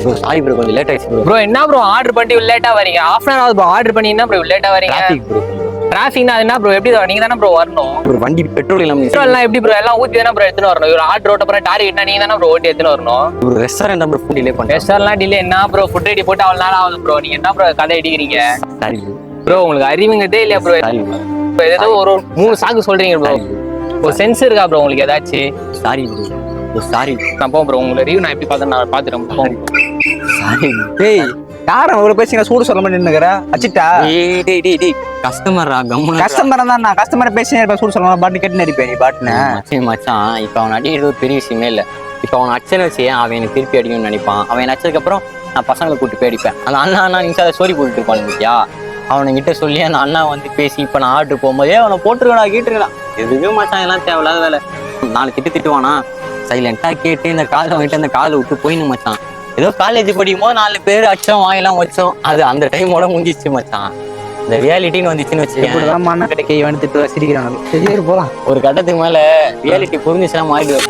Bro sorry bro கொஞ்சம் late ஆயிடுச்சு bro. Bro என்ன ப்ரோ ஆர்டர் பண்ணிட்டு இவ்வளவு லேட்டா வரீங்க? Half an hour bro order பண்ணி என்ன ப்ரோ லேட்டா வரீங்க? Traffic bro. டிராஃபிக்னா என்ன ப்ரோ? எப்படி நீங்க தானே ப்ரோ வரணும்? ப்ரோ வண்டி பெட்ரோல் இல்லாம பெட்ரோல்லாம் எப்படி ப்ரோ எல்லாம் ஊத்தி தானே ப்ரோ எடுத்துன்னு வரணும்? இவர் ஆர்டர் ஓட்ட போற டார்கெட்னா நீங்க தானே ப்ரோ ஓட்டி எடுத்துன்னு வரணும்? Bro restaurant bro food delay பண்ணேன். ரெஸ்டாரண்ட்லாம் டிலே என்ன ப்ரோ? ஃபுட் ரெடி போட்டு அவ்வளவு நேரம் ஆகுது ப்ரோ. நீங்க என்ன ப்ரோ கதை அடிக்கிறீங்க? Sorry bro. ப்ரோ உங்களுக்கு அறிவுங்கதே இல்லையா ப்ரோ? Sorry bro. ஏதோ ஒரு 3 சாக்கு சொல்றீங்க ப்ரோ. ஒரு சென்ஸ் இருக்கா ப்ரோ உங்களுக்கு ஏதாச்சும்? Sorry bro. Bro sorry. நான் போறேன் ப்ரோ. உங்களை ரிவ்யூ நான் எப்படி பார்த்தேன் நான் பாத்துறேன். சாரி. டேய் யாரும் அவ்வளவு பேசிங்க சூடு சொல்ல மாட்டேன்னு நினைக்கிற அச்சிட்டா டேய் கஸ்டமர்ரா கம்முனா. கஸ்டமர் தான் நான் கஸ்டமர் பேசினே சூடு சொல்ல பாட்டு கேட்டு நடிப்பேன் நீ பாட்டுன்னு. மச்சான் இப்ப அவன் அடிக்கிறது ஒரு பெரிய விஷயமே இல்ல. இப்ப அவன் அச்சனை வச்சு அவன் எனக்கு திருப்பி அடிக்கணும்னு நினைப்பான். அவன் அச்சதுக்கு அப்புறம் நான் பசங்களை கூட்டு போய் அடிப்பேன். அந்த அண்ணா நீங்க ஸ்டோரி போட்டுட்டு இருப்பான் இல்லையா, அவனுங்கிட்ட சொல்லி அந்த அண்ணா வந்து பேசி இப்ப நான் ஆர்டர் போகும்போதே அவனை போட்டுருக்கடா கேட்டுருக்கலாம். எதுவுமே மச்சான் எல்லாம் தேவையில்லாத வேலை. 4 திட்டுவானா சைலண்டா கேட்டு இந்த காலை வாங்கிட்டு அந்த காலை விட்டு போயின்னு மச்சான். ஏதோ காலேஜ் படிக்கும் போது 4 பேர் அச்சம் வாங்கலாம் வச்சோம். அது அந்த டைமோட முடிஞ்சிச்சு மச்சான். இந்த ரியாலிட்டின்னு வந்துச்சுன்னு வச்சுக்கேன். கிடைக்க வந்துட்டு சிரிக்கிறாங்க. சரி போலாம். ஒரு கட்டத்துக்கு மேல ரியாலிட்டி புரிஞ்சுச்சுன்னா மாறிடுவேன்.